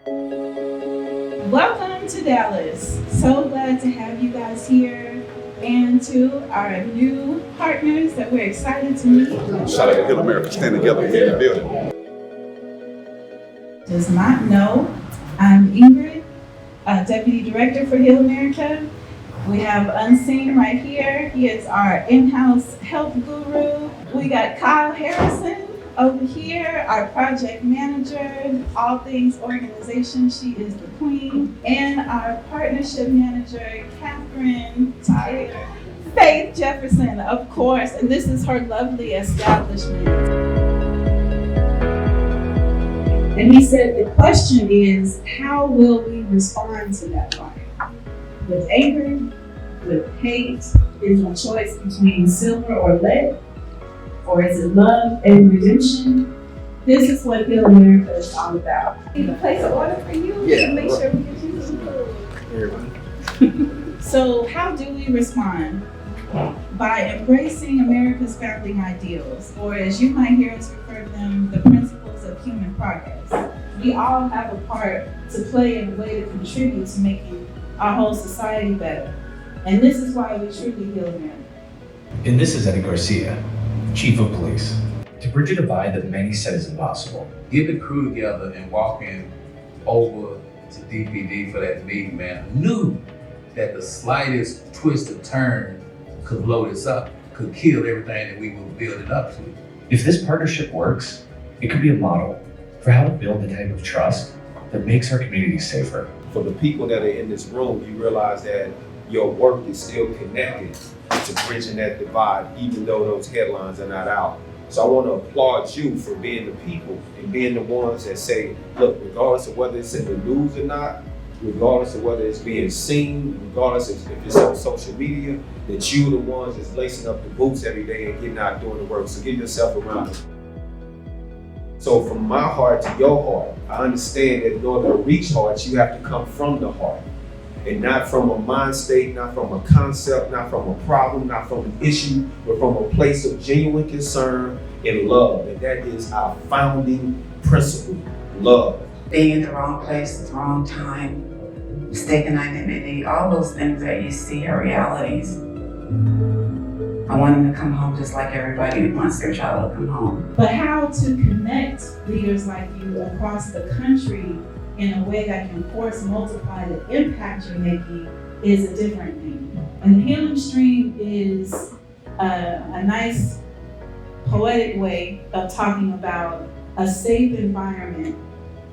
Welcome to Dallas. So glad to have you guys here, and to our new partners that we're excited to meet. Shout out to Heal America, stand together, we're in the building. Does not know, I'm Ingrid, Deputy Director for Heal America. We have Unseen right here. He is our in-house health guru. We got Kyle Harrison over here, our project manager, all things organization. She is the queen. And our partnership manager, Catherine Tyler. Faith Jefferson, of course. And this is her lovely establishment. And he said the question is, how will we respond to that fire? With anger, with hate, is a choice between silver or lead? Or is it love and redemption? This is what Heal America is all about. Need to place an order for you? Yeah. Make sure we get you some food. So how do we respond? By embracing America's founding ideals, or as you might hear us refer to them, the principles of human progress. We all have a part to play in a way to contribute to making our whole society better. And this is why we truly heal America. And this is Eddie Garcia, Chief of Police. To bridge a divide that many said is impossible. Get the crew together and walking over to DPD for that meeting, man. I knew that the slightest twist or turn could blow this up, could kill everything that we were building up to. If this partnership works, it could be a model for how to build the type of trust that makes our communities safer. For the people that are in this room, you realize that your work is still connected to bridging that divide, even though those headlines are not out. So I want to applaud you for being the people and being the ones that say, look, regardless of whether it's in the news or not, regardless of whether it's being seen, regardless if it's on social media, that you're the ones that's lacing up the boots every day and getting out doing the work. So give yourself a round. So from my heart to your heart, I understand that in order to reach hearts, you have to come from the heart. And not from a mind state, not from a concept, not from a problem, not from an issue, but from a place of genuine concern and love. And that is our founding principle, love. Being in the wrong place at the wrong time, mistaken identity, all those things that you see are realities. I want them to come home just like everybody wants their child to come home. But how to connect leaders like you across the country in a way that can force multiply the impact you're making is a different thing. And Healing Stream is a nice poetic way of talking about a safe environment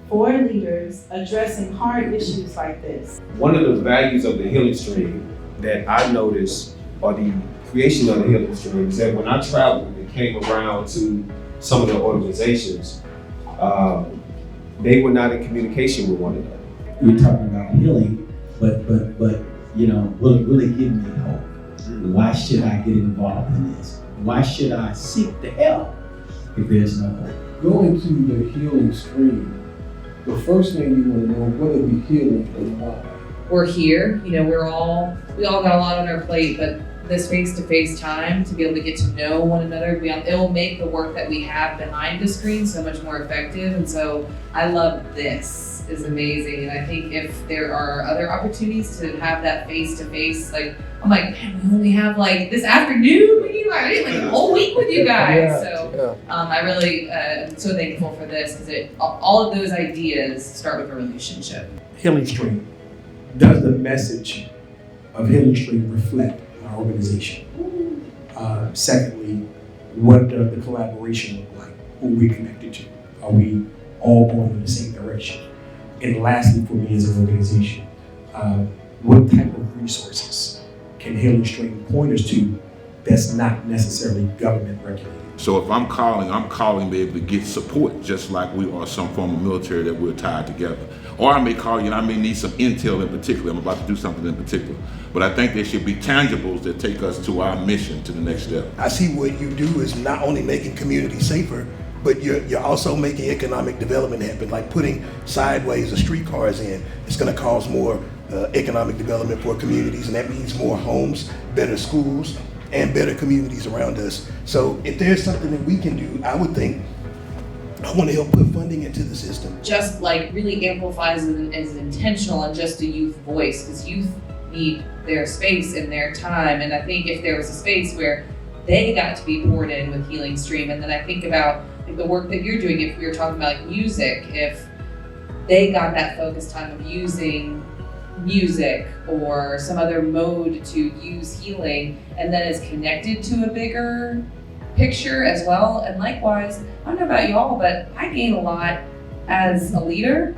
for leaders addressing hard issues like this. One of the values of the Healing Stream that I noticed, or the creation of the Healing Stream, is that when I traveled and came around to some of the organizations, they were not in communication with one another. You're talking about healing, but you know, will it give me hope? Why should I get involved in this? Why should I seek the help if there's no hope? Going to the Healing Stream, the first thing you want to know, what are we healing and why? We're here, you know, we all got a lot on our plate, but this face-to-face time to be able to get to know one another, it will make the work that we have behind the screen so much more effective. And so I love this, is amazing. And I think if there are other opportunities to have that face-to-face, like, I'm like, man, we only have like this afternoon with you, I did like a whole week with you guys. I really am so thankful for this, because all of those ideas start with a relationship. Healing Stream. Does the message of Healing Stream reflect our organization? Secondly, what does the collaboration look like? Who are we connected to? Are we all going in the same direction? And lastly, for me as an organization, what type of resources can Healing Stream point us to that's not necessarily government regulated? So if I'm calling to be able to get support, just like we are some form of military that we're tied together. Or I may call you and I may need some intel in particular. I'm about to do something in particular. But I think there should be tangibles that take us to our mission, to the next step. I see what you do is not only making communities safer, but you're also making economic development happen, like putting sideways or streetcars in. It's gonna cause more economic development for communities, and that means more homes, better schools, and better communities around us. So if there's something that we can do, I would think I want to help put funding into the system. Just like really amplifies and is intentional and just a youth voice, because youth need their space and their time. And I think if there was a space where they got to be poured in with Healing Stream, and then I think about like the work that you're doing, if we were talking about like music, if they got that focused time of using music or some other mode to use healing, and then is connected to a bigger picture as well. And likewise, I don't know about y'all, but I gain a lot as a leader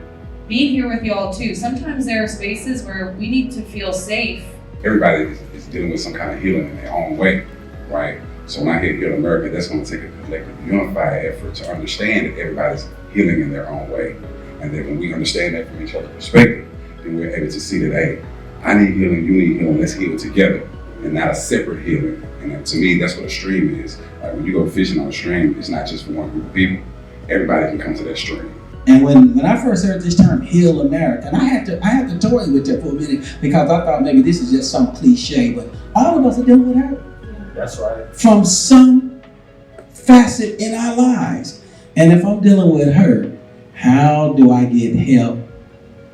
being here with y'all too. Sometimes there are spaces where we need to feel safe. Everybody is dealing with some kind of healing in their own way, right? So when I hear Heal America, that's going to take a collective, unified effort to understand that everybody's healing in their own way. And then when we understand that from each other's perspective, then we're able to see that, hey, I need healing, you need healing, let's heal together, and not a separate healing. And to me, that's what a stream is. Like when you go fishing on a stream, it's not just for one group of people. Everybody can come to that stream. And when I first heard this term, Heal America, and I had to toy with it for a minute because I thought maybe this is just some cliche, but all of us are dealing with hurt. That's right. From some facet in our lives. And if I'm dealing with hurt, how do I get help,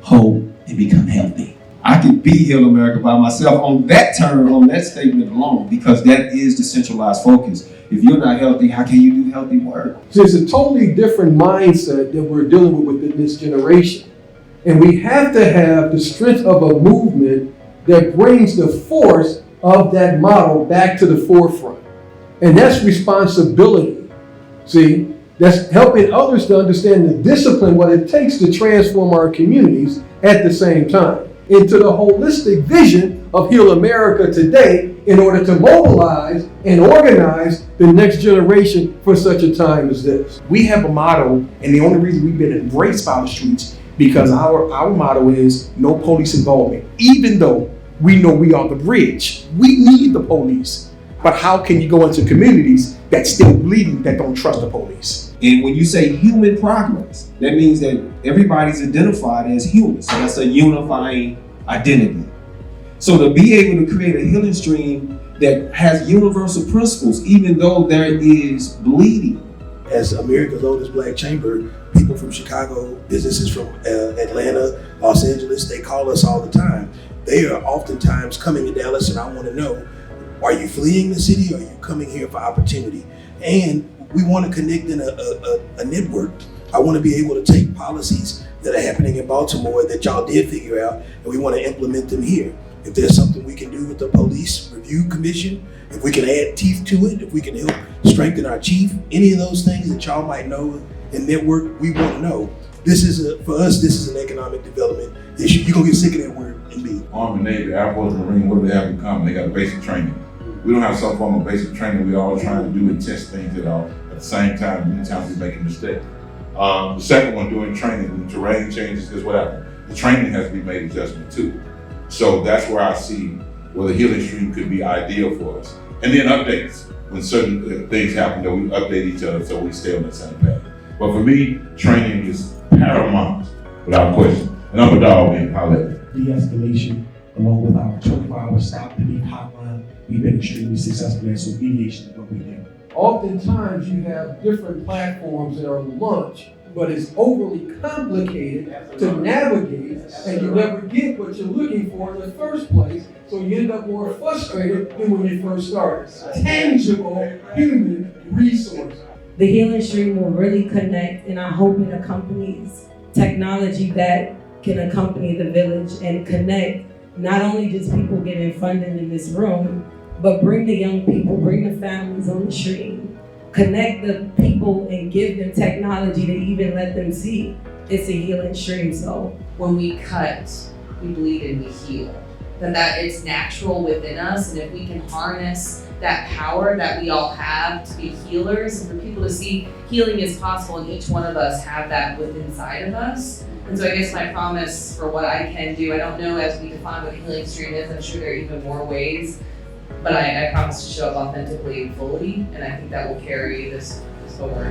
hope, and become healthy? I could be Heal America by myself on that term, on that statement alone, because that is the centralized focus. If you're not healthy, how can you do healthy work? So it's a totally different mindset that we're dealing with within this generation. And we have to have the strength of a movement that brings the force of that model back to the forefront. And that's responsibility. See, that's helping others to understand the discipline, what it takes to transform our communities at the same time into the holistic vision of Heal America today in order to mobilize and organize the next generation for such a time as this. We have a motto, and the only reason we've been embraced by the streets because our motto is no police involvement. Even though we know we are the bridge, we need the police. But how can you go into communities that's still bleeding, that don't trust the police? And when you say human progress, that means that everybody's identified as human. So that's a unifying identity. So to be able to create a healing stream that has universal principles, even though there is bleeding. As America's oldest black chamber, people from Chicago, businesses from Atlanta, Los Angeles, they call us all the time. They are oftentimes coming to Dallas, and I want to know, are you fleeing the city or are you coming here for opportunity? And we want to connect in a network. I want to be able to take policies that are happening in Baltimore that y'all did figure out, and we want to implement them here. If there's something we can do with the police review commission, if we can add teeth to it, if we can help strengthen our chief, any of those things that y'all might know and network, we want to know. This is for us, this is an economic development issue. You're going to get sick of that word in me. Army, Navy, Air Force, Marine, what do they have in common? They got a basic training. We don't have some form of basic training. We're all trying to do intense things at the same time. Many times we make a mistake. The second one, doing training, when the terrain changes, is whatever. The training has to be made adjustment too. So that's where I see where the healing stream could be ideal for us. And then updates. When certain things happen, that we update each other so we stay on the same path. But for me, training is paramount, without question. And I'm a dog, man. Holla at me. De-escalation, along with our 24-hour stop the beat hotline, we've been extremely successful at, so mediation is what we do. Oftentimes you have different platforms that are launched, but it's overly complicated to navigate, and you never get what you're looking for in the first place, so you end up more frustrated than when you first started. Tangible human resource. The healing stream will really connect, and I hope it accompanies technology that can accompany the village and connect not only just people getting funded in this room, but bring the young people, bring the families on the stream, connect the people and give them technology to even let them see it's a healing stream. So when we cut, we bleed and we heal. Then that it's natural within us, and if we can harness that power that we all have to be healers, and for people to see healing is possible, and each one of us have that within inside of us. And so I guess my promise for what I can do, I don't know as we define what a healing stream is, I'm sure there are even more ways, but I promise to show up authentically and fully, and I think that will carry this forward.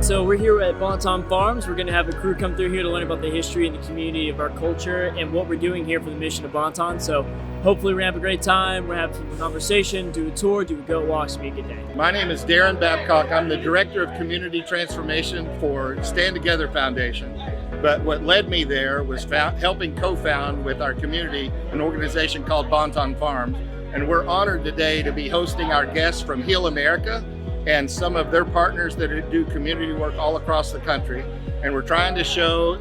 So Bonton Farms. We're going to have a crew come through here to learn about the history and the community of our culture and what we're doing here for the mission of Bonton. So hopefully we're going to have a great time. We're going to have some conversation, do a tour, do a goat walk. It's going to be a good day. My name is Darren Babcock. I'm the Director of Community Transformation for Stand Together Foundation. But what led me there was helping co-found with our community an organization called Bonton Farms. And we're honored today to be hosting our guests from Heal America and some of their partners that do community work all across the country. And we're trying to show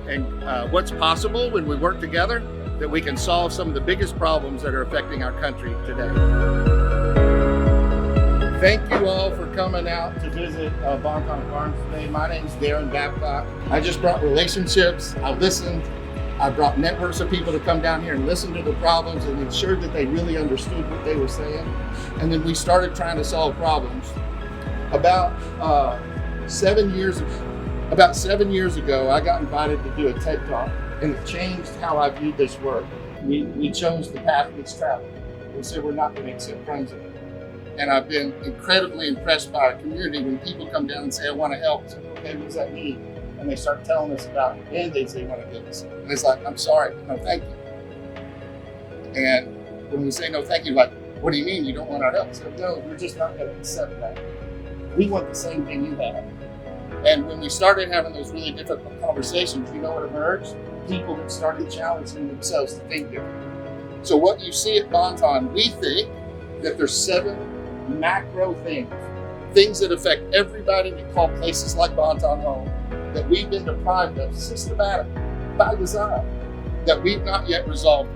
what's possible when we work together, that we can solve some of the biggest problems that are affecting our country today. Thank you all for coming out to visit Bonton Farms today. My name is Darren Babcock. I just brought relationships. I listened. I brought networks of people to come down here and listen to the problems and ensured that they really understood what they were saying. And then we started trying to solve problems. About 7 years ago, I got invited to do a TED Talk, and it changed how I viewed this work. We chose the path least traveled. We said we're not going to accept friends of it. And I've been incredibly impressed by our community when people come down and say, I want to help. I say, okay, what does that mean? And they start telling us about band-aids they want to give us. And it's like, I'm sorry, no thank you. And when we say no thank you, like, what do you mean you don't want our help? So no, we're just not going to accept that. We want the same thing you have. And when we started having those really difficult conversations, you know what emerged? People that started challenging themselves to think different. So what you see at Bonton, we think that there's 7 macro things that affect everybody that call places like Bonton home, that we've been deprived of systematically by design, that we've not yet resolved.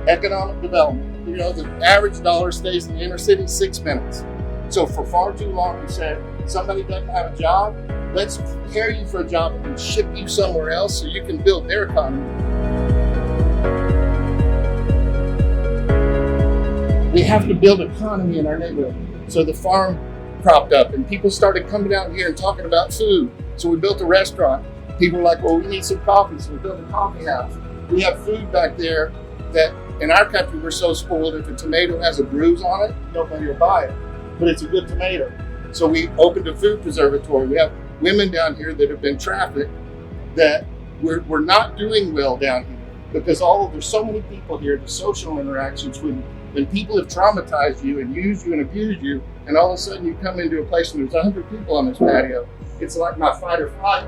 Economic development. You know, the average dollar stays in the inner city 6 minutes. So for far too long, we said, somebody doesn't have a job, let's prepare you for a job and ship you somewhere else so you can build their economy. We have to build economy in our neighborhood. So the farm propped up and people started coming out here and talking about food. So we built a restaurant. People were like, well, we need some coffee, so we built a coffee house. We have food back there that in our country, we're so spoiled, if a tomato has a bruise on it, nobody will buy it. But it's a good tomato. So we opened a food preservatory. We have women down here that have been trafficked that we're not doing well down here because there's so many people here, the social interactions when people have traumatized you and used you and abused you, and all of a sudden you come into a place and there's 100 people on this patio. It's like my fight or flight.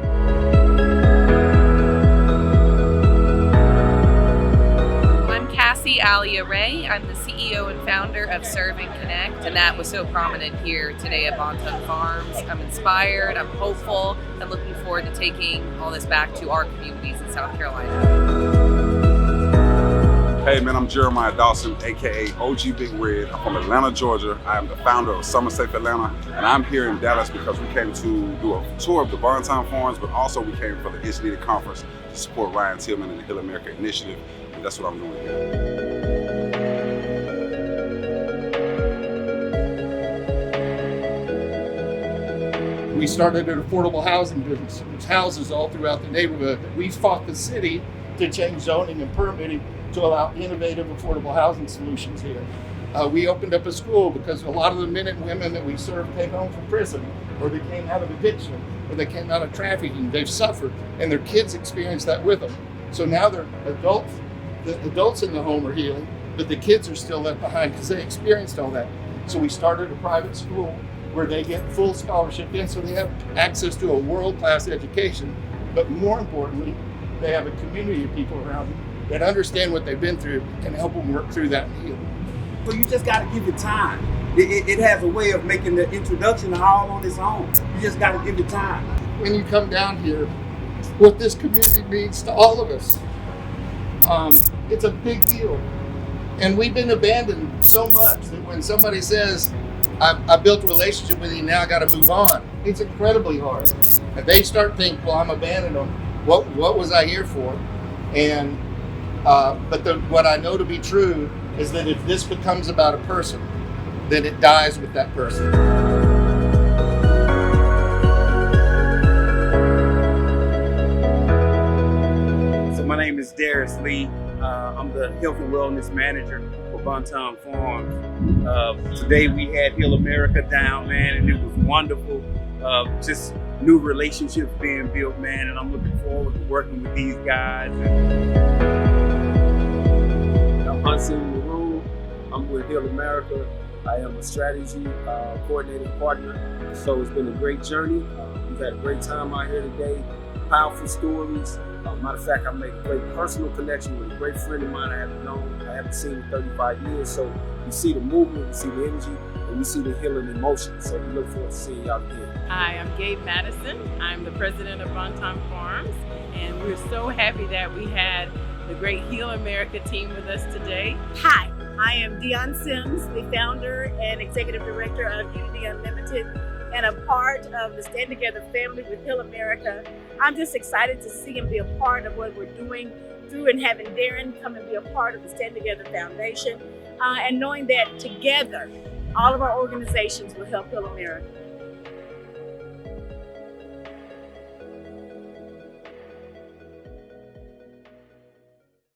Cassie Alia Ray. I'm the CEO and founder of Serve and Connect, and that was so prominent here today at Bonton Farms. I'm inspired, I'm hopeful, and looking forward to taking all this back to our communities in South Carolina. Hey man, I'm Jeremiah Dawson, aka OG Big Red. I'm from Atlanta, Georgia. I am the founder of Summer Safe Atlanta, and I'm here in Dallas because we came to do a tour of the Bonton Farms, but also we came for the It's Needed Conference to support Ryan Tillman and the Heal America Initiative. That's what I'm doing here. We started an affordable housing business. There's houses all throughout the neighborhood. We fought the city to change zoning and permitting to allow innovative affordable housing solutions here. We opened up a school because a lot of the men and women that we serve came home from prison, or they came out of addiction, or they came out of trafficking. They've suffered, and their kids experienced that with them. So now they're adults. The adults in the home are healing, but the kids are still left behind because they experienced all that. So we started a private school where they get full scholarship in, so they have access to a world-class education. But more importantly, they have a community of people around them that understand what they've been through and help them work through that and heal. So you just got to give it time. It has a way of making the introduction all on its own. You just got to give it time. When you come down here, what this community means to all of us, it's a big deal. And we've been abandoned so much that when somebody says, I built a relationship with you, now I got to move on, it's incredibly hard. And they start thinking, well, I'm abandoning them. What was I here for? And what I know to be true is that if this becomes about a person, then it dies with that person. My name is Darius Lee. I'm the Health and Wellness Manager for Bonton Farms. Today we had Heal America down, man, and it was wonderful. Just new relationships being built, man, and I'm looking forward to working with these guys. I'm Unseen Maroon. I'm with Heal America. I am a strategy coordinating partner. So it's been a great journey. We've had a great time out here today. Powerful stories. Matter of fact, I made a great personal connection with a great friend of mine I haven't seen in 35 years. So you see the movement, you see the energy, and you see the healing emotion. So we look forward to seeing y'all again. Hi, I'm Gabe Madison. I'm the president of Bonton Farms, and we're so happy that we had the great Heal America team with us today. Hi, I am Dionne Sims, the founder and executive director of Unity Unlimited, and a part of the Stand Together family with Heal America. I'm just excited to see and be a part of what we're doing through and having Darren come and be a part of the Stand Together Foundation, and knowing that together, all of our organizations will help Heal America.